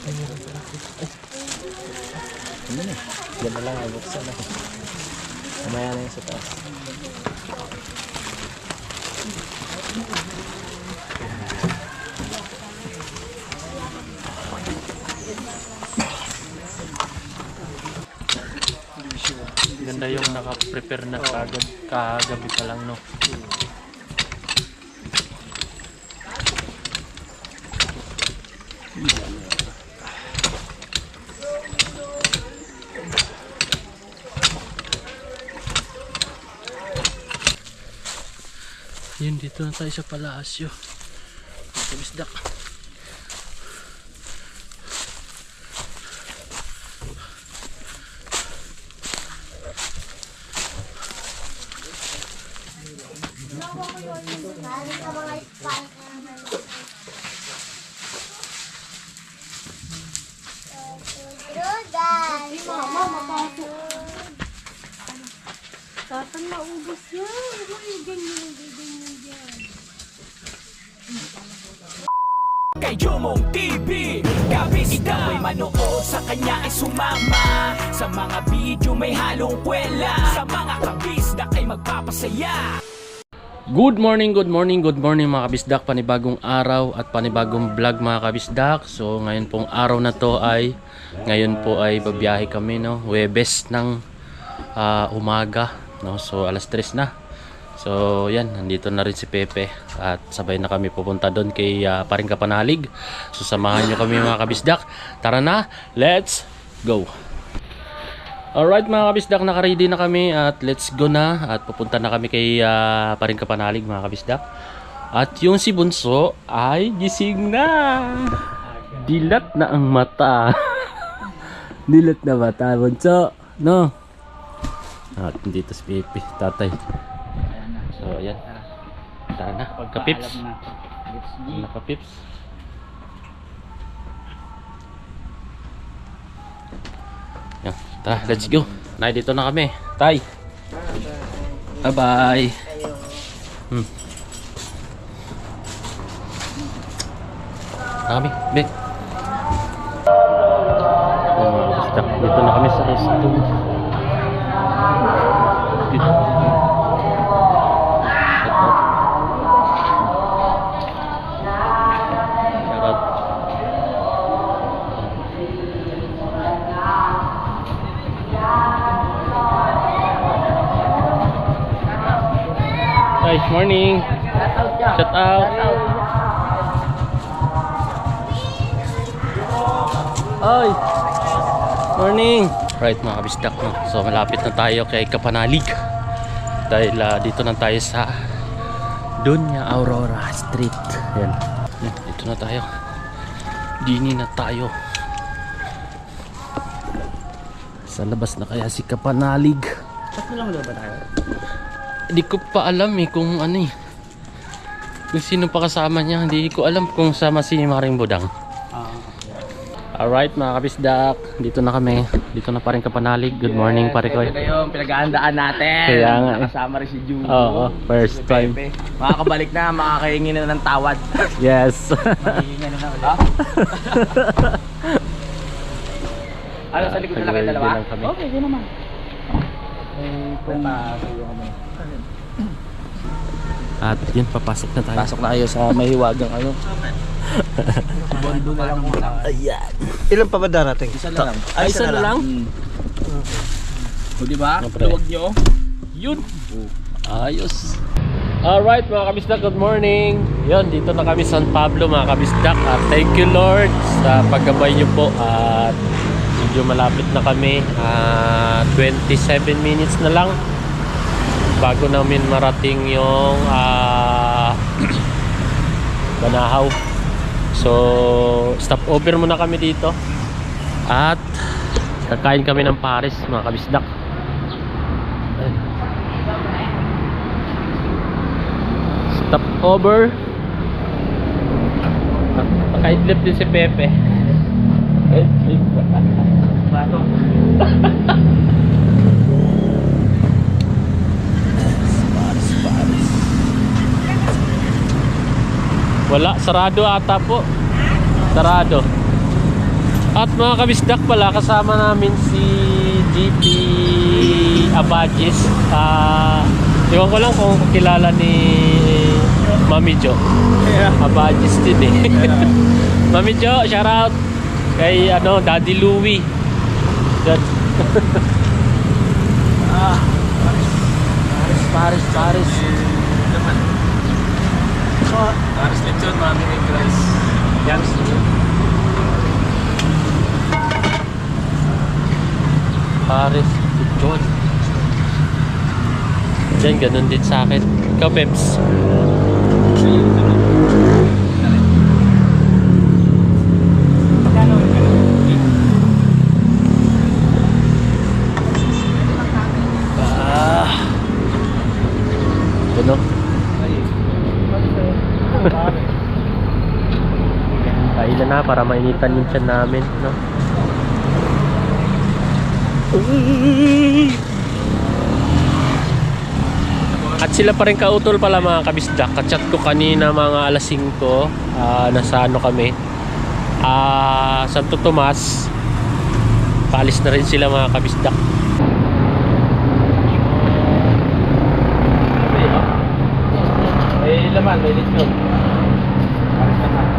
Ano na? Yan na lang. Buksan na. Mamaya na yung sa taas. Ganda yung naka-prepare na kagad kagabi pa lang, no. Yun, dito na tayo sa Palacio. Sa Bisdak. Tatang maubos yan. Ganyan, ganyan dyan. Kay Jomong TV, kabisda may manood sa kanya ay sumama. Sa mga video may halong kwela. Sa mga kabisda ay magpapasaya. Good morning mga kabisdak. Panibagong araw at panibagong vlog mga kabisdak. So ngayon pong araw na to ay babiyahe kami, no, Huwebes ng umaga, no. So alas 3 na. So yan, nandito na rin si Pepe at sabay na kami pupunta doon kay Paring Kapanalig. So samahan nyo kami mga kabisdak. Tara na, let's go. Alright mga kabisdak, naka-ready na kami at let's go na. At pupunta na kami kay Paring Kapanalig mga kabisdak. At yung si Bunso ay gising na. Dilat na ang mata. Dilat na mata, Bunso, no? At dito si Pepe, tatay. So ayan, tara na, kapips. Nakapips. Yan, tara, let's go. Nay, dito na kami. Tay. Bye-bye. Kami, Bek. Dito na kami sa resto. Hi, morning. Shout out. Hi. Morning. Right mga kabisdak, no? So malapit na tayo kay Kapanalig. Dahil dito na tayo sa Doña Aurora Street. Yan. Dito na tayo. Dini na tayo. Sa labas na kaya si Kapanalig. Tatlo lang ba tayo? Hindi ko pa alam kung ano kung sino pa kasama niya. Hindi ko alam kung sama si Maring Budang. Alright mga kabisdak, dito na kami. Dito na Paring Kapanalig. Good morning, pare ko. Ito na yung pinag-aandaan natin. Kaya nga Kasama rin si Judo. Oo, first time. Makakabalik na, makakahingi na ng tawad. Yes. Makakahingi na ulit. Ano, sa likod na lang kayo dalawa? Okay, di naman. At yun, papasok na tayo. Pasok na kayo sa mahiwagang ano. Bondo na lang muna. Ayan. Ilan pa ba darating? Isa na lang. Ay, isa na lang? O diba? Siyempre. Tuwag nyo. Yun. Ayos. Alright mga kabisdak, good morning. Yun, dito na kami San Pablo mga kabisdak. Thank you Lord sa paggabay nyo po. At medyo malapit na kami. 27 minutes na lang bago namin marating yung Banahaw. So stop over muna kami dito at kakain kami ng pares mga kabisdak. Stop over. Pakaidlip din si Pepe. Wala, sarado ata po. Sarado. At mga kabisdak pala, kasama namin si GP Abadges. Iwan ko lang kung kilala ni Mami Jo. Abadges din eh. Mami Jo, shout out kay Daddy Louie. Paris. Paris Lechon, Mami Egg Rice. Yes. Paris Lechon. Diyan, ganun din sa akin. Ikaw, Peps. Puno. Kailan na para mainitan yung tiyan namin, no? At sila pa rin kautol pala mga kabisdak. Kachat ko kanina mga alas 5. Nasa kami, Santo Tomas. Paalis na rin sila mga kabisdak. May laman, may lechon. Paris laman.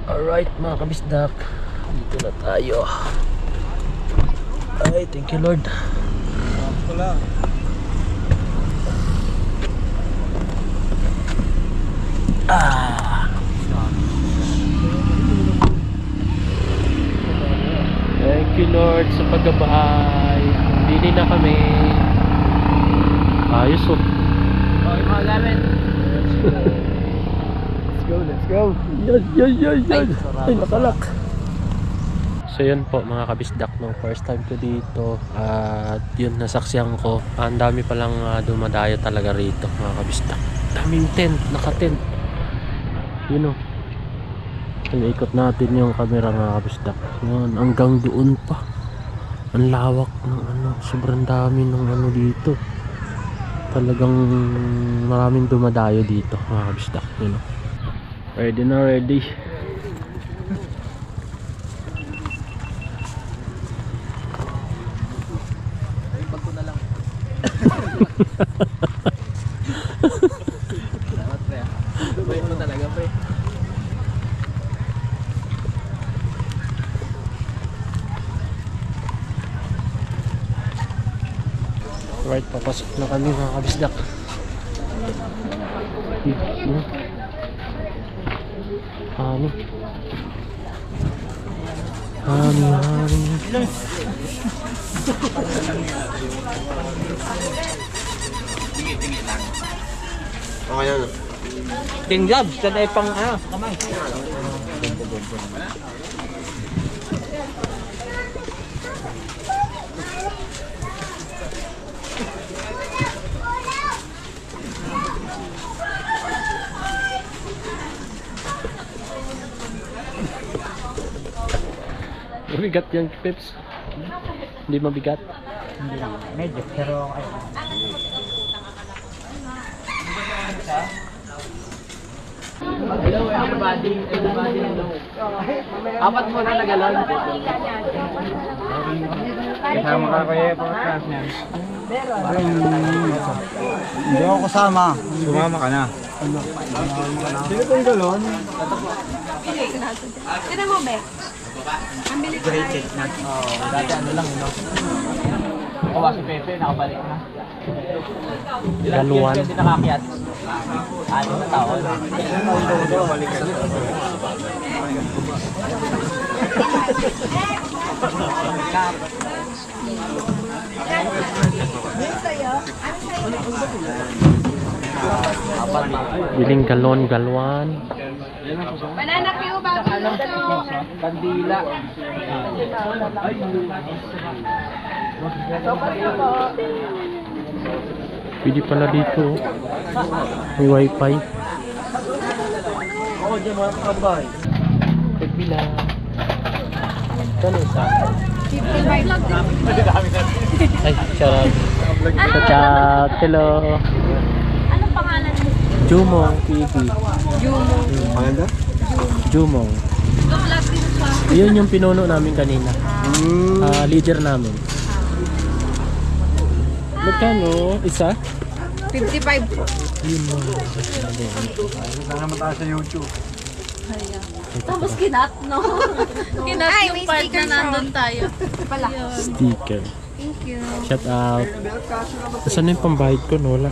Alright mga kabisdak, dito na tayo. Ay, thank you Lord. Thank you Lord sa paggabay. Dili na kami. Ayos oh. Okay mga gamit. Let's go. Yan. Ay, nakalak. So yun po mga kabisdak, no, first time ko dito at yun nasaksihan ko. Ang dami palang dumadayo talaga rito mga kabisdak. Daming tent, naka-tent. Yun o. Ikot natin yung camera mga kabisdak. Yun, hanggang doon pa. Ang lawak ng sobrang dami ng dito. Talagang maraming dumadayo dito mga kabisdak. Yun o. Ready na ready. Salamat pre. Bait mo talaga pre. Right, papasok na kami mga kabisdak. Hani. King Jobs, dyan ay pang ano, kamay. Mabigat yan, Pips. Hindi mabigat. Hindi lang, medyo, pero ay. Hello everybody, hello. Apat mo na nagalon. Kasama ka kayo podcast niyan. Hindi ako kasama. Sumama ka na. Sino pong galon? Sino mo, Bek? Ang bilis ko na. Dati ano lang, no? Kawa si Pepe, nakabalik na. Galuan. Hindi nakakyat. Ano na taon? Biling galon, galwan. Banana Q, bago ito. Kandila. Pwede pala dito. May wifi. Oo, dyan mo ang kabay. Pagpila. Kano isa? 55. Ay, charot. Chat. Hello. Anong pangalan mo? Jumong TV. Jumo. Panganda? Jumong. Vlog din siya. Yun yung pinuno namin kanina. Leader namin. Magkano? Isa? 55. Yun mo. Sana mataas sa YouTube. Tapos kinat, no? Kinat yung part na nandun tayo. Pala. Sticker. Thank you. Shout out. Saan na yung pambahid ko? No, wala.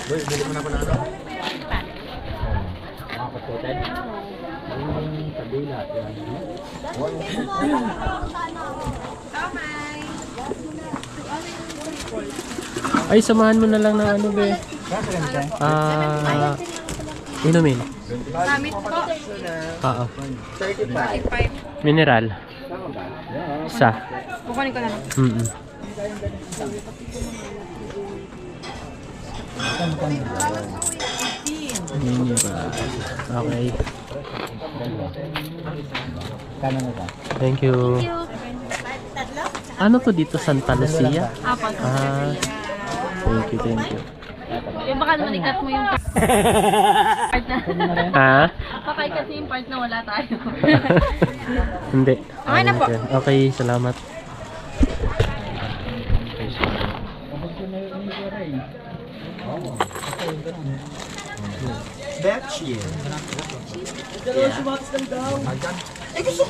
Bili mo na pala ano? Mga kapoten. Kabila. Ay, samahan mo na lang ng ano, be. Inumin. Gamit po. Oo. 55. Mineral. Isa. Kukunin ko na lang. Mineral. Okay. Kano na ka? Thank you. Ano to dito? Santa Lucia? Apat. Thank you, thank you. Yung baka naman ikat mo yung part na. Ha? Baka ikat mo yung part na wala tayo. Hindi. Okay na po. Okay, salamat.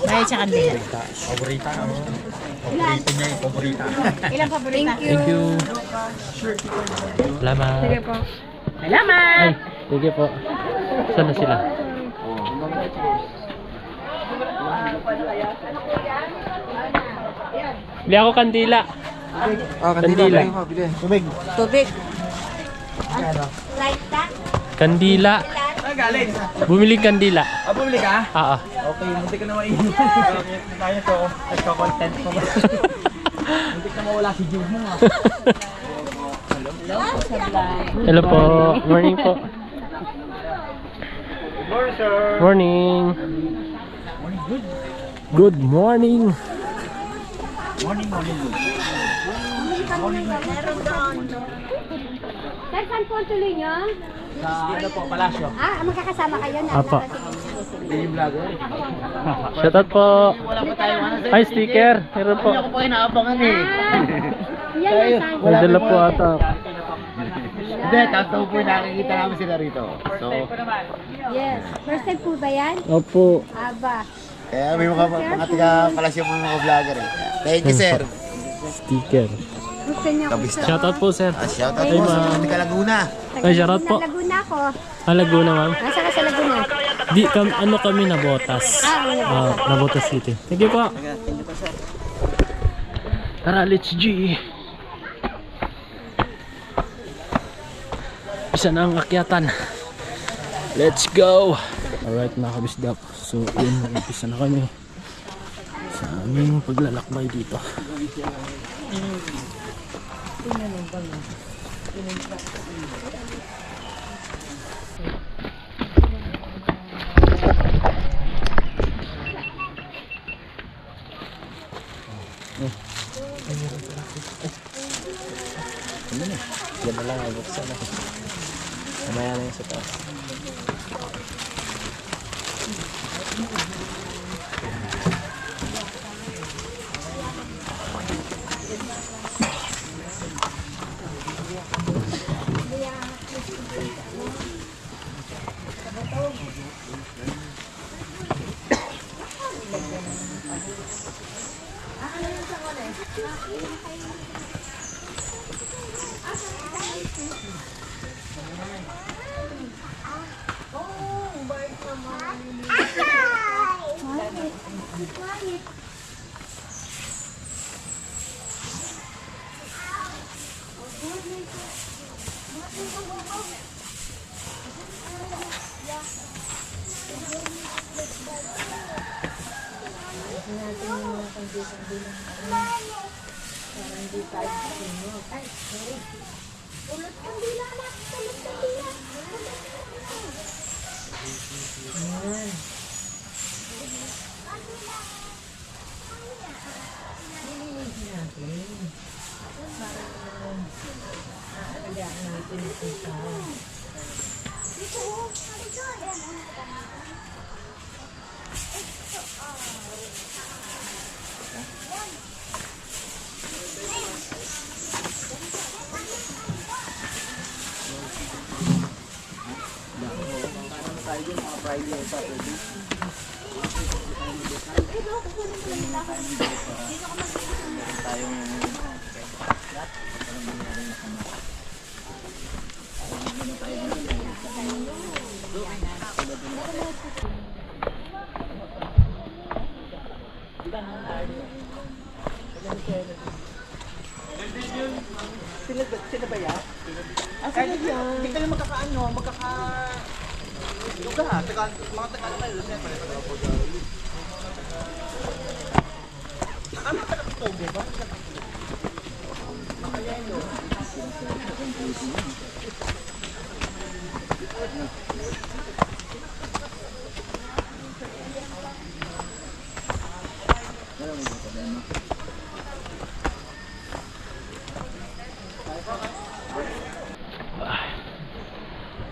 Bayad sa kanila. Paborita ako. Paborito niya yung paborita. Ilang paborita? Thank you. Salamat. Sige po. Salamat! Ay, sige po. Saan na sila? Bili ako kandila. Kandila. Tubig. Tubig. Kandila. Ay, galing. Bumili kandila. Bumili ka? Oo. Okay, muntik ka na mainit. Tayo to. Nagko-content mo ba? Muntik na mawala si Jude mo nga. Hello po. Morning po. Good morning, sir. Morning. Good morning. Morning, morning. Sir, saan po ang tuloy nyo? Sa ano po, palasyo. Ah, magkakasama kayo na. Apa. Shoutout po. Ay, sticker. Meron po. Ako pa inaabangan eh. May dala po ata. Hindi, tatawag po nakikita namin sila rito. So, Yes. First time po ba yan? Opo. Aba. kaya may mga tiga palas yung mga vlogger eh. Thank you, sir. Sticker. Gusto niyo ako sa... Shoutout po, sir. Shout out po sa mga tiga Laguna. Ay, shoutout po. Laguna ako. Laguna, ma'am. Nasa ka sa Laguna? Ano kami, Nabotas. Nabotas City. Thank you po. Tara, let's G. Isa na ang akyatan. Let's go. Alright, mga kabisdak. So, yun, mag-umpisa na kami sa aming paglalakbay dito. Yan na lang ay buksan ako. Mamaya na yung sa taas.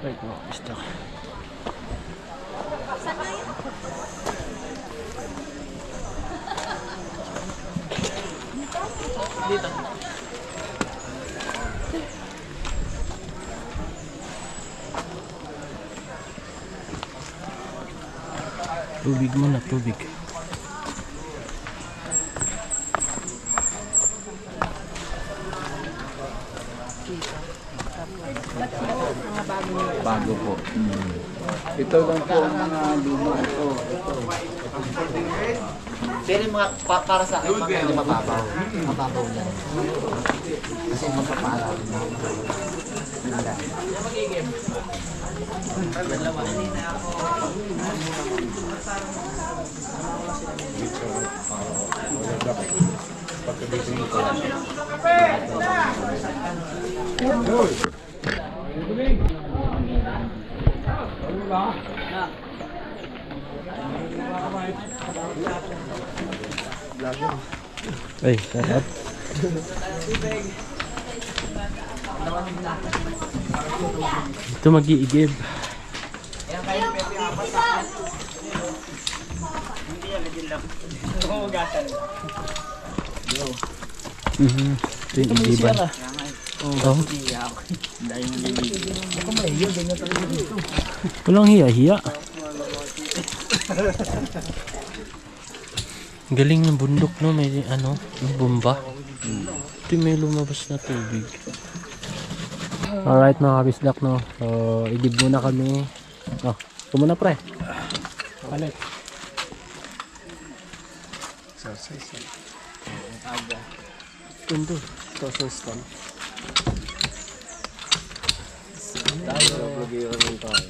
Right, mga kabisdak. Tubig muna, tubig. Bago po. Ito lang po ang mga luma ito. Pero mga para sa akin, mga hindi mababaw. Mababaw lang. Kasi magpapala. Ay, sarap. Ito mag-iigib. Hindi yan, legend lang. Humugatan lang. Ito yung iba. Oh. Dahil mo nilibig. Ako mahiyo, ganyan talaga dito. Walang hiya-hiya. Galing ng bundok, no? May ano, may bomba. Ito may lumabas na tubig. Alright mga kabisdak, no? So, idib muna kami. Oh, ito muna pre. Palit. Exercise. Aga. Tundo. Exercise lang. Tayo, vlogero rin tayo.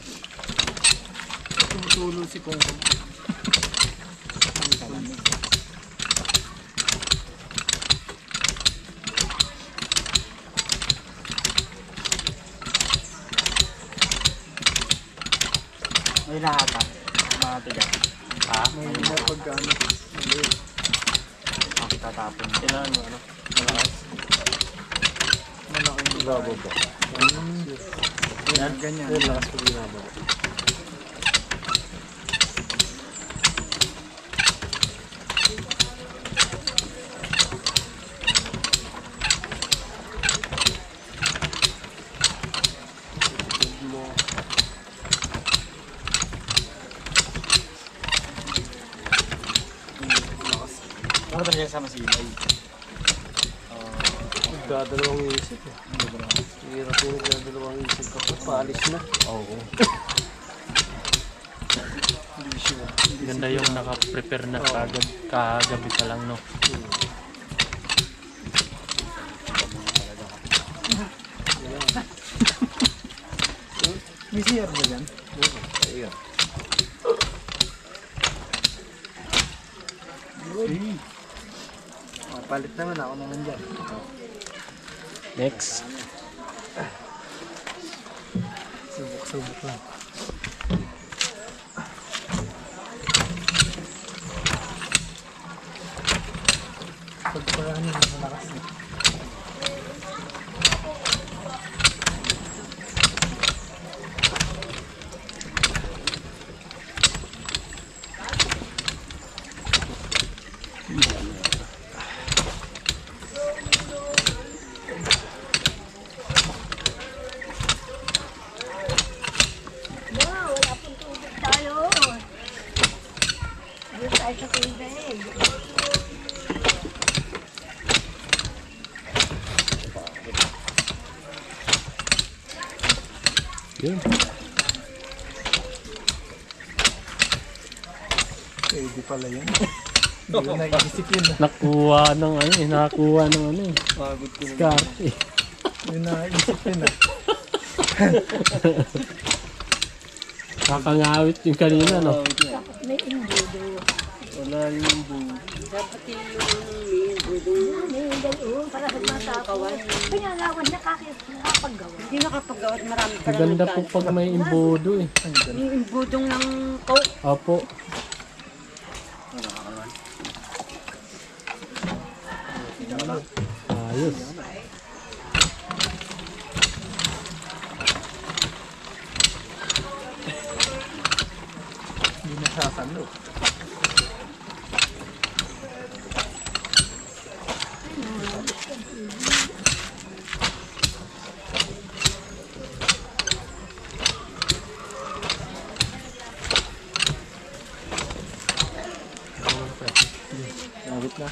Tumutulong si Kongkong. May lahat ah. Mga tiga. Ha? May mga pagkano. Ang tatapon. Kailangan mo ano? Malakas. Malaking labo ba? Yan, ganyan. Lakas ko ginagawa. Ano ba niya sa masilay? Dadalawang isip eh. Hirap yung dadalawang isip kapag paalis na. Oo. Ganda yung naka-prepare na kagad kagabi pa lang, no? May CR ba dyan? Ayun. Palit naman ako naman dyan. Next. Subok lang. Pagpaganin na malakas na. Wala pong tubig tayo. Doon tayo sa tubig. Yun. Pwede pala yun. Hindi ko naisip yun. Nakuha ng ano eh. Nakakuha ng ano eh. Pagod ko. Skarte. Hindi naisip yun ah. Kakangawit yung kanina, no? May imbudo. Wala yung buo. May imbudo. Para sa mga tao. Pinagawan na nakapaggawa. Hindi nakapagawa. Marami pa Maganda po pag may imbodo eh. yung imbudong ng coke. Opo. Ayos. Hindi nasasalo. Ngabit na.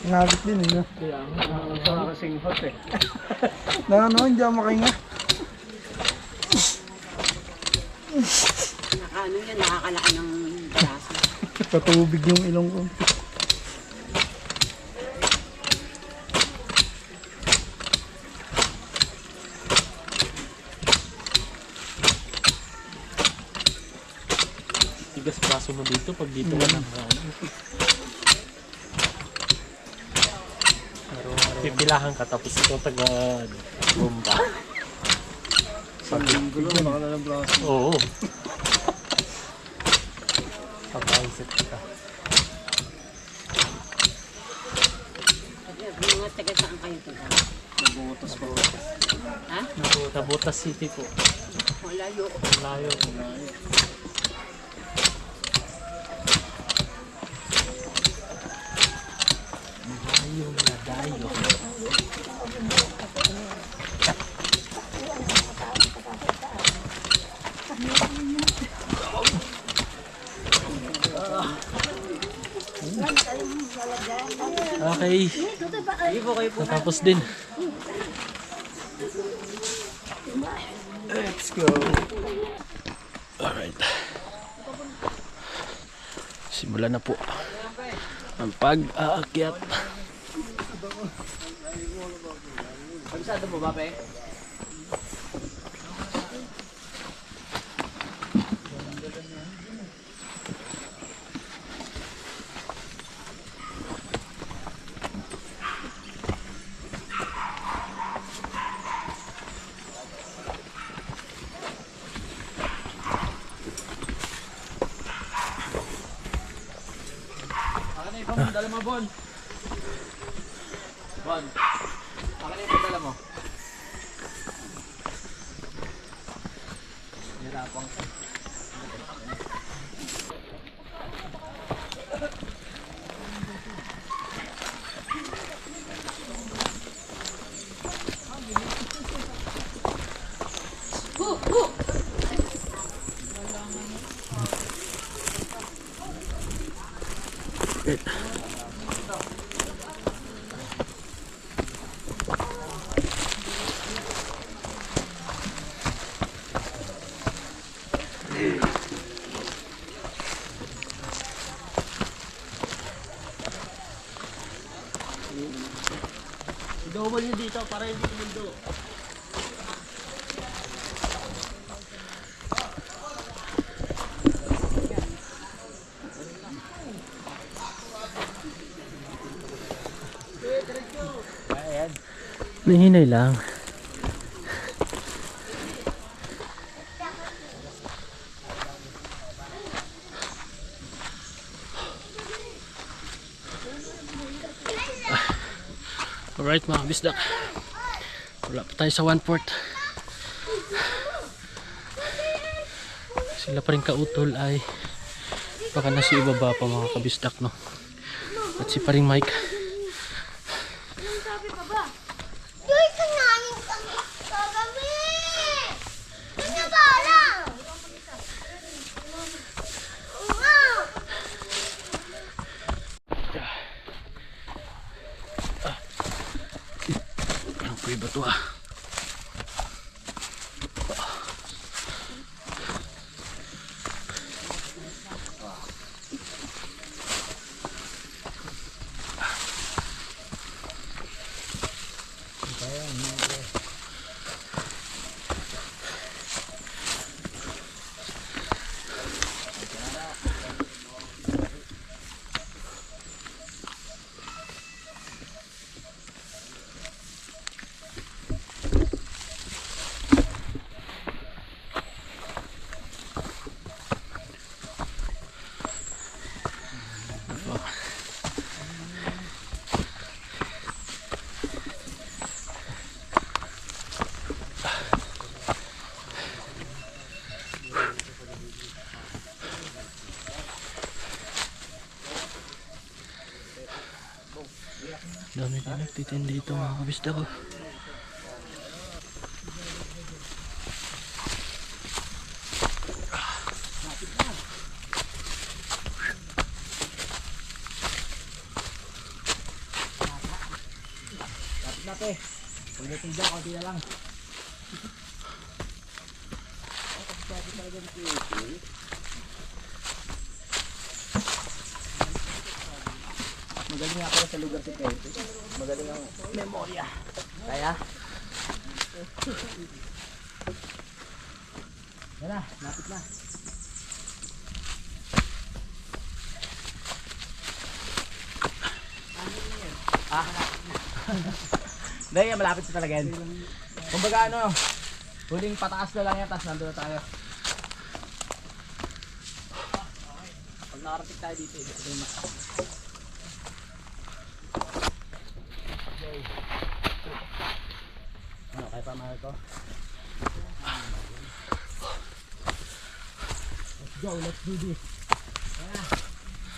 Ngabit din eh. Kaya ang kasing hot eh. Hindi ako makahinga. Ano yan, nakakalaki ng braso. Patubig yung ilong ko. Tigas braso mo dito pag dito ka lang. Pipilahan ka tapos ito taga bomba. Isang gulo, nakala ng braso. Oo. Papaisip ka. Mga taga saan kayo taga? Nabutas pa. Ha? Nabutas City po. Malayo. Layo. Okay. Tapos din. Let's go. Alright. Simulan na po ang pag-aakyat. Pagkasado mo ba, pe? Akin na yung pamudala mo, Bon. Bon. Akin na yung pamudala mo. Hirapang. Double nyo dito para hindi kumundo. Nahinay lang. Alright mga kabisdak, wala pa tayo sa 1/4. Sila pa rin kautol ay baka nasa ibaba pa mga kabisdak, no? At si paring Mike Yoy, kananin kami kagabi! Ano ba lang? Wow! ang kuya ba to ah? Dami din nagtitin dito mga kabisdak ko. Lapit na, pe. Pagdating dyan, konti na lang. Magaling nga pala sa lugar si Pepe. Magaling ang memorya. Kaya? Yan na, lapit na. Ah? Dahil malapit sa talaga yan. Kumbaga ano, huling pataas na lang yan, tapos nandun na tayo. Pag nakarating tayo dito, ibig sabihin na. Ano, kaya pa mahal ko? Let's go, let's do this. Kaya,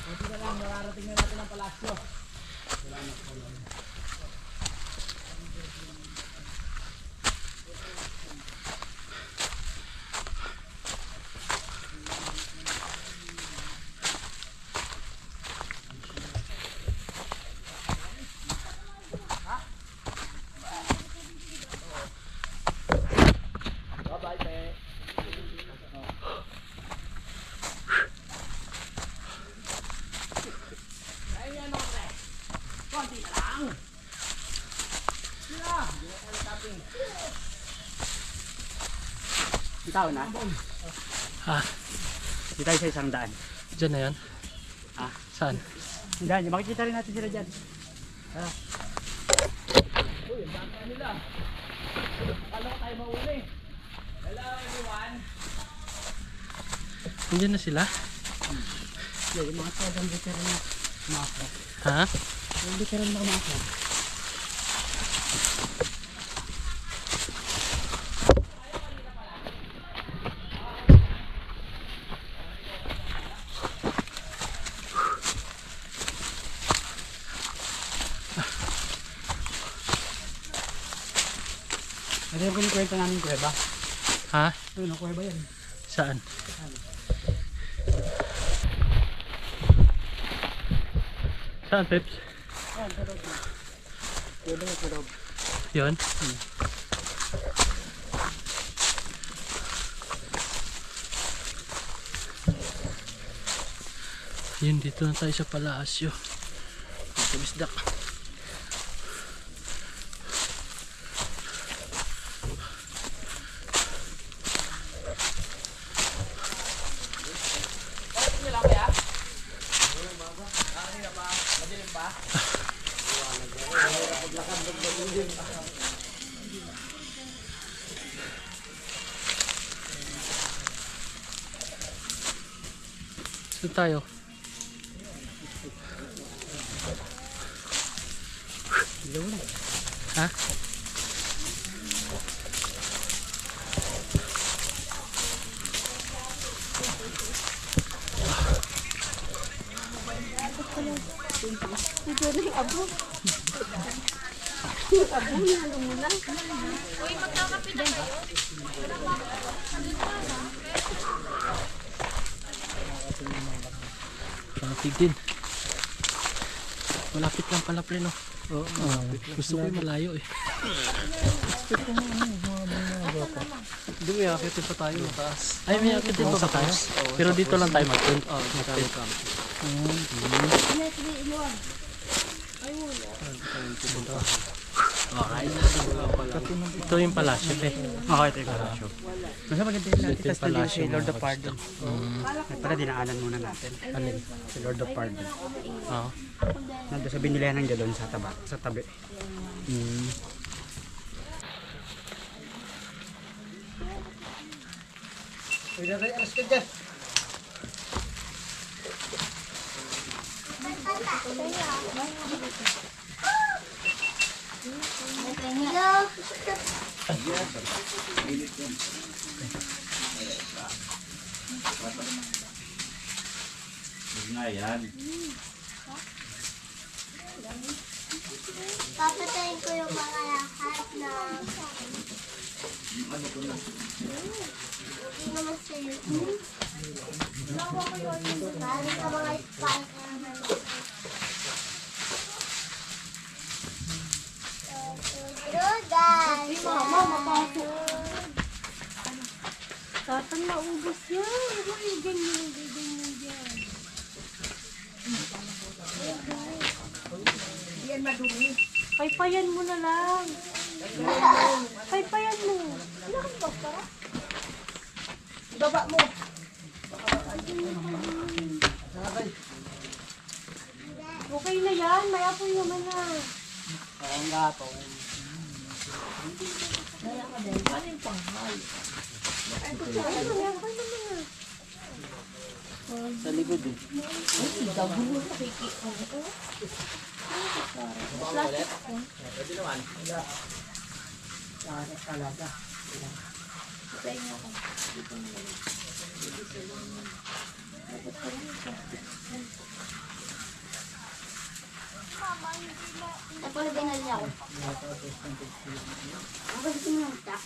konti na lang, mararating na natin ang palasyo. Bitaw na. Ha? Di tayo sa isang daan. Diyan na yan? Ah. Saan? Daan, makikita rin natin sila dyan. Nandiyan na sila? Yung mga tao, dyan ka rin makakot. Ha? Hindi ka rin makakot. Ano yung kinikwento namin kuweba? Ha? Ano, kuweba yan. Saan? Saan, Peps? Yan, sa loob. Kuweba yan sa loob. Yun? Yun, dito na tayo sa Palaasyo. Kabisdak. Saan tayo? Ha? Ito na yung abo. Yung abo, hinalo mo lang. Uy, magkakapit na kayo. Malapit din. Malapit lang pala pre, no? Oo, gusto ko yung malayo eh. Hindi, may akitin pa tayo. Taas. Ay, may akitin pa ba tayo? Pero dito lang tayo mag-tent. Alright. Ito yung palasyo eh. Okay, ito yung palasyo. Basta maganda natin, Ito yung tapos nandito palasyo, si Lord mga of Pardon. At pala dinaanan muna natin. Alin? Si Lord of Pardon. Oo. Nandito sa binilihan ng Jalon sa tabi. Pwede tayo aras ka dyan. Papatayin ko yung mga lahat na hindi naman sa'yo. Lalo sa mga Spider-Man. Guys! Mama, mapasok. Tatan, maubos yan. Uy, ganyan yan. Yan madumi. Paypayan mo na lang. Paypayan mo. Baba mo. Okay na yan. May apoy naman na. Oo nga po. Sa likod eh. Talaga. Napalagyan na niya ako. gusto mo ng tak?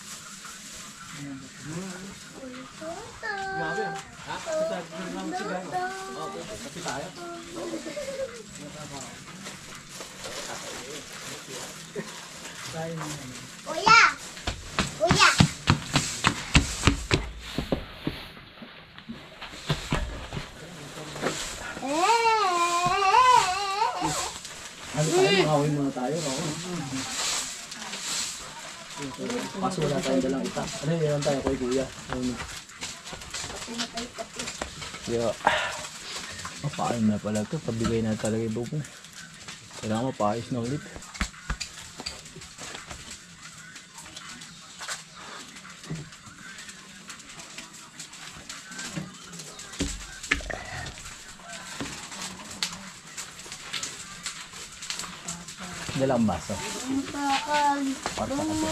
Grabe. Ha? Sa gano'n lang sigaw. Okay, kasi tayo. Kuya! Kuya! Ano tayo? Makawin muna tayo. Kaso wala tayong dalang isa. Ano yun tayo kay Kuya? Kaya, mapaayos na pala ito. Pabigay na talaga yung buko. Kailangan mapaayos na ulit. Dalang baso. Para sa kasi.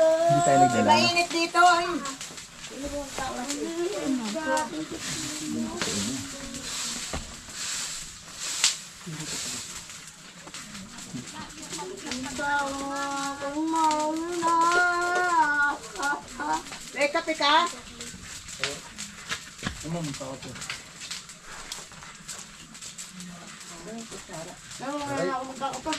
Hindi tayo nagdala. Mainit dito ay. Teka, teka. Wala na ako magkakapa.